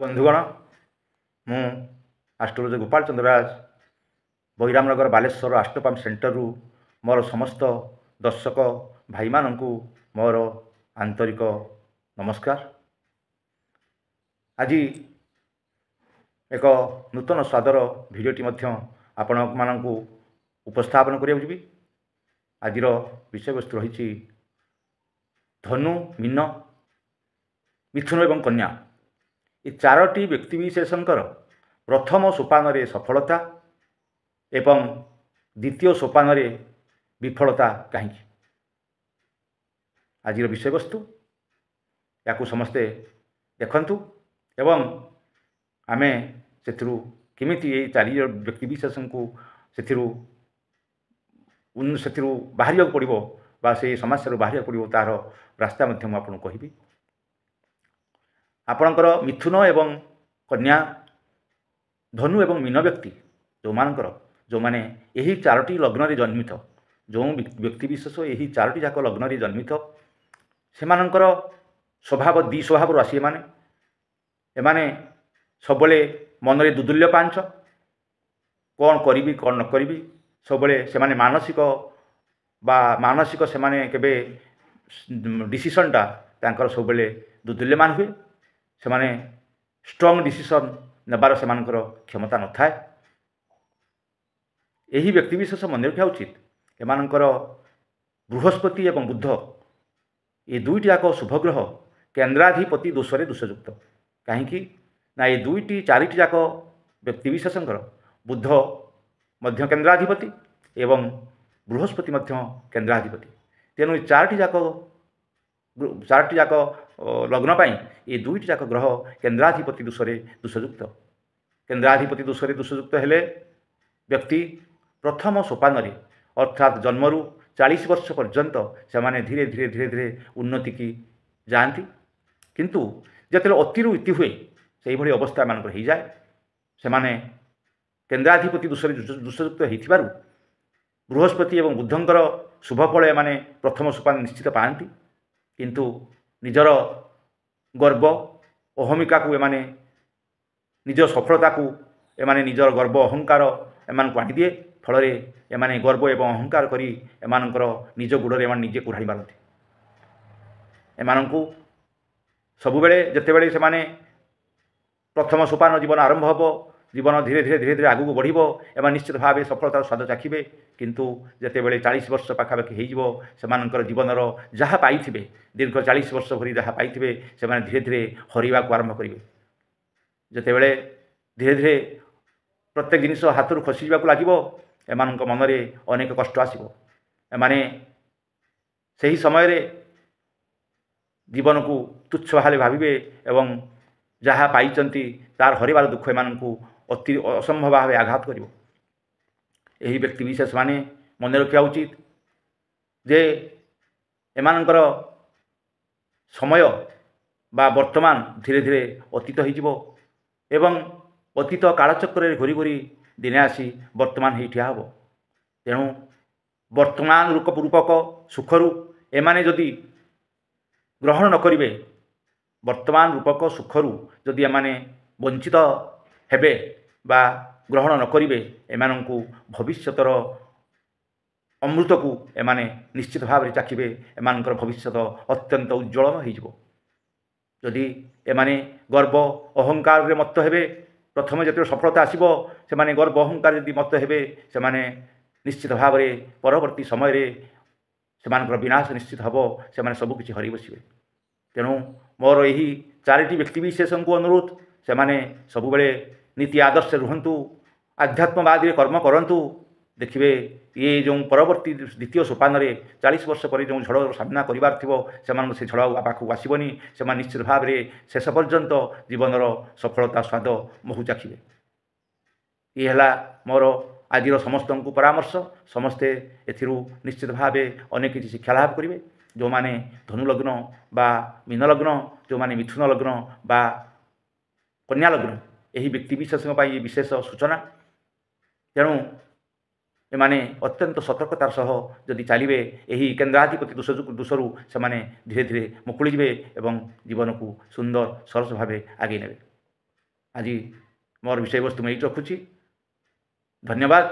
ବନ୍ଧୁଗଣ, ମୁଁ ଆଷ୍ଟ୍ରୋଲୋଜର ଗୋପାଳ ଚନ୍ଦ୍ର ରାଜ ବୈରାମନଗର ବାଲେଶ୍ୱର ଆଷ୍ଟ୍ରୋପାମ୍ ସେଣ୍ଟରରୁ ମୋର ସମସ୍ତ ଦର୍ଶକ ଭାଇମାନଙ୍କୁ ମୋର ଆନ୍ତରିକ ନମସ୍କାର। ଆଜି ଏକ ନୂତନ ସ୍ୱାଦର ଭିଡ଼ିଓଟି ମଧ୍ୟ ଆପଣମାନଙ୍କୁ ଉପସ୍ଥାପନ କରିବାକୁ ଯିବି। ଆଜିର ବିଷୟବସ୍ତୁ ରହିଛି ଧନୁ, ମୀନ, ମିଥୁନ ଏବଂ କନ୍ୟା। ଏ ଚାରୋଟି ବ୍ୟକ୍ତିବିଶେଷଙ୍କର ପ୍ରଥମ ସୋପାନରେ ସଫଳତା ଏବଂ ଦ୍ୱିତୀୟ ସୋପାନରେ ବିଫଳତା କାହିଁକି? ଆଜିର ବିଷୟବସ୍ତୁ ୟାକୁ ସମସ୍ତେ ଦେଖନ୍ତୁ ଏବଂ ଆମେ ସେଥିରୁ କେମିତି ଏଇ ଚାରି ବ୍ୟକ୍ତିବିଶେଷଙ୍କୁ ସେଥିରୁ ବାହାରିବାକୁ ପଡ଼ିବ ବା ସେଇ ସମସ୍ୟାରୁ ବାହାରିବାକୁ ପଡ଼ିବ ତାହାର ରାସ୍ତା ମଧ୍ୟ ମୁଁ ଆପଣଙ୍କୁ କହିବି। ଆପଣଙ୍କର ମିଥୁନ ଏବଂ କନ୍ୟା, ଧନୁ ଏବଂ ମୀନ ବ୍ୟକ୍ତି ଯେଉଁମାନେ ଏହି ଚାରୋଟି ଲଗ୍ନରେ ଜନ୍ମିତ, ଯେଉଁ ବ୍ୟକ୍ତିବିଶେଷ ଏହି ଚାରୋଟି ଯାକ ଲଗ୍ନରେ ଜନ୍ମିତ, ସେମାନଙ୍କର ସ୍ୱଭାବ ଦୁଇ ସ୍ୱଭାବରୁ ଆସି ଏମାନେ ସବୁବେଳେ ମନରେ ଦୁଦୁଲ୍ୟ ପାଞ୍ଚ, କ'ଣ କରିବି କ'ଣ ନ କରିବି, ସବୁବେଳେ ସେମାନେ ମାନସିକ ସେମାନେ କେବେ ଡିସିସନ୍ଟା ତାଙ୍କର ସବୁବେଳେ ଦୁଦୁଲ୍ୟମାନ ହୁଏ। ସେମାନେ ଷ୍ଟ୍ରଙ୍ଗ ଡିସିସନ୍ ନେବାର ସେମାନଙ୍କର କ୍ଷମତା ନଥାଏ। ଏହି ବ୍ୟକ୍ତିବିଶେଷ ମନେ ରଖିବା ଉଚିତ, ଏମାନଙ୍କର ବୃହସ୍ପତି ଏବଂ ବୁଧ ଏ ଦୁଇଟି ଯାକ ଶୁଭଗ୍ରହ କେନ୍ଦ୍ରାଧିପତି ଦୋଷରେ ଦୋଷଯୁକ୍ତ। କାହିଁକି ନା ଏ ଚାରିଟି ଯାକ ବ୍ୟକ୍ତିବିଶେଷଙ୍କର ବୁଧ ମଧ୍ୟ କେନ୍ଦ୍ରାଧିପତି ଏବଂ ବୃହସ୍ପତି ମଧ୍ୟ କେନ୍ଦ୍ରାଧିପତି। ତେଣୁ ଏ ଚାରୋଟି ଯାକ ଲଗ୍ନ ପାଇଁ ଏ ଦୁଇଟି ଯାକ ଗ୍ରହ କେନ୍ଦ୍ରାଧିପତି ଦୋଷରେ ଦୋଷଯୁକ୍ତ। କେନ୍ଦ୍ରାଧିପତି ଦୋଷରେ ଦୋଷଯୁକ୍ତ ହେଲେ ବ୍ୟକ୍ତି ପ୍ରଥମ ସୋପାନରେ ଅର୍ଥାତ୍ ଜନ୍ମରୁ 40 ବର୍ଷ ପର୍ଯ୍ୟନ୍ତ ସେମାନେ ଧୀରେ ଧୀରେ ଉନ୍ନତିକି ଯାଆନ୍ତି। କିନ୍ତୁ ଯେତେବେଳେ ଅତିରୁ ଇତି ହୁଏ ସେହିଭଳି ଅବସ୍ଥା ଏମାନଙ୍କର ହୋଇଯାଏ। ସେମାନେ କେନ୍ଦ୍ରାଧିପତି ଦୋଷରେ ଦୋଷଯୁକ୍ତ ହୋଇଥିବାରୁ ବୃହସ୍ପତି ଏବଂ ବୁଧଙ୍କର ଶୁଭଫଳ ଏମାନେ ପ୍ରଥମ ସୋପାନ ନିଶ୍ଚିତ ପାଆନ୍ତି। କିନ୍ତୁ ନିଜର ଗର୍ବ ଅହମିକାକୁ ଏମାନେ ନିଜ ସଫଳତାକୁ ନିଜର ଗର୍ବ ଅହଙ୍କାର ଏମାନଙ୍କୁ ଆଣିଦିଏ। ଫଳରେ ଏମାନେ ଗର୍ବ ଏବଂ ଅହଙ୍କାର କରି ଏମାନଙ୍କର ନିଜ ଗୋଡ଼ରେ ଏମାନେ ନିଜେ କୁଢ଼ାଇ ମାରନ୍ତି। ଏମାନଙ୍କୁ ସବୁବେଳେ ଯେତେବେଳେ ସେମାନେ ପ୍ରଥମ ସୋପାନ ଜୀବନ ଆରମ୍ଭ ହେବ, ଜୀବନ ଧୀରେ ଧୀରେ ଆଗକୁ ବଢ଼ିବ, ଏମାନେ ନିଶ୍ଚିତ ଭାବେ ସଫଳତାର ସ୍ୱାଦ ଚାଖିବେ। କିନ୍ତୁ ଯେତେବେଳେ 40 ବର୍ଷ ପାଖାପାଖି ହୋଇଯିବ, ସେମାନଙ୍କର ଜୀବନର ଯାହା ପାଇଥିବେ, ଦୀର୍ଘ 40 ବର୍ଷ ଧରି ଯାହା ପାଇଥିବେ, ସେମାନେ ଧୀରେ ଧୀରେ ହରାଇବାକୁ ଆରମ୍ଭ କରିବେ। ଯେତେବେଳେ ଧୀରେ ଧୀରେ ପ୍ରତ୍ୟେକ ଜିନିଷ ହାତରୁ ଖସିଯିବାକୁ ଲାଗିବ, ଏମାନଙ୍କ ମନରେ ଅନେକ କଷ୍ଟ ଆସିବ। ଏମାନେ ସେହି ସମୟରେ ଜୀବନକୁ ତୁଚ୍ଛ ଭାବେ ଭାବିବେ ଏବଂ ଯାହା ପାଇଛନ୍ତି ତାର ହରାଇବାର ଦୁଃଖ ଏମାନଙ୍କୁ ଅତି ଅସମ୍ଭବ ଭାବେ ଆଘାତ କରିବ। ଏହି ବ୍ୟକ୍ତିବିଶେଷମାନେ ମନେ ରଖିବା ଉଚିତ ଯେ ଏମାନଙ୍କର ସମୟ ବା ବର୍ତ୍ତମାନ ଧୀରେ ଧୀରେ ଅତୀତ ହୋଇଯିବ ଏବଂ ଅତୀତ କାଳଚକ୍ରରେ ଘୁରି ଘୁରି ଦିନେ ଆସି ବର୍ତ୍ତମାନ ହେଇ ଠିଆ ହେବ। ତେଣୁ ବର୍ତ୍ତମାନ ରୂପକ ସୁଖରୁ ଏମାନେ ଯଦି ଗ୍ରହଣ ନ କରିବେ, ବର୍ତ୍ତମାନ ରୂପକ ସୁଖରୁ ଯଦି ଏମାନେ ବଞ୍ଚିତ ହେବେ ବା ଗ୍ରହଣ ନ କରିବେ, ଏମାନଙ୍କୁ ଭବିଷ୍ୟତର ଅମୃତକୁ ଏମାନେ ନିଶ୍ଚିତ ଭାବରେ ଚାଖିବେ। ଏମାନଙ୍କର ଭବିଷ୍ୟତ ଅତ୍ୟନ୍ତ ଉଜ୍ଜ୍ୱଳ ହୋଇଯିବ। ଯଦି ଏମାନେ ଗର୍ବ ଅହଙ୍କାରରେ ମତ୍ତ ହେବେ, ପ୍ରଥମେ ଯେତେବେଳେ ସଫଳତା ଆସିବ ସେମାନେ ଗର୍ବ ଅହଙ୍କାର ଯଦି ମତ୍ତ ହେବେ, ସେମାନେ ନିଶ୍ଚିତ ଭାବରେ ପରବର୍ତ୍ତୀ ସମୟରେ ସେମାନଙ୍କର ବିନାଶ ନିଶ୍ଚିତ ହେବ। ସେମାନେ ସବୁକିଛି ହରାଇ ବସିବେ। ତେଣୁ ମୋର ଏହି ଚାରିଟି ବ୍ୟକ୍ତିବିଶେଷଙ୍କୁ ଅନୁରୋଧ, ସେମାନେ ସବୁବେଳେ ନୀତି ଆଦର୍ଶରେ ରୁହନ୍ତୁ, ଆଧ୍ୟାତ୍ମବାଦୀରେ କର୍ମ କରନ୍ତୁ। ଦେଖିବେ ଇଏ ଯେଉଁ ପରବର୍ତ୍ତୀ ଦ୍ୱିତୀୟ ସୋପାନରେ 40 ବର୍ଷ ପରେ ଯେଉଁ ଝଡ଼ର ସାମ୍ନା କରିବାର ଥିବ, ସେମାନଙ୍କୁ ସେ ଝଡ଼ ପାଖକୁ ଆସିବନି। ସେମାନେ ନିଶ୍ଚିତ ଭାବରେ ଶେଷ ପର୍ଯ୍ୟନ୍ତ ଜୀବନର ସଫଳତା ସ୍ୱାଦ ମହୁ ଚାଖିବେ। ଇଏ ହେଲା ମୋର ଆଜିର ସମସ୍ତଙ୍କୁ ପରାମର୍ଶ। ସମସ୍ତେ ଏଥିରୁ ନିଶ୍ଚିତ ଭାବେ ଅନେକ କିଛି ଶିକ୍ଷା ଲାଭ କରିବେ। ଯେଉଁମାନେ ଧନୁ ଲଗ୍ନ ବା ମୀନ ଲଗ୍ନ, ଯେଉଁମାନେ ମିଥୁନ ଲଗ୍ନ ବା କନ୍ୟା ଲଗ୍ନ, ଏହି ବ୍ୟକ୍ତିବିଶେଷଙ୍କ ପାଇଁ ବିଶେଷ ସୂଚନା। ତେଣୁ ଏମାନେ ଅତ୍ୟନ୍ତ ସତର୍କତାର ସହ ଯଦି ଚାଲିବେ, ଏହି କେନ୍ଦ୍ରାଧିପତି ଦୋଷରୁ ସେମାନେ ଧୀରେ ଧୀରେ ମୁକୁଳି ଯିବେ ଏବଂ ଜୀବନକୁ ସୁନ୍ଦର ସରସ ଭାବେ ଆଗେଇ ନେବେ। ଆଜି ମୋର ବିଷୟବସ୍ତୁ ମୁଁ ଏଇଠି ରଖୁଛି। ଧନ୍ୟବାଦ।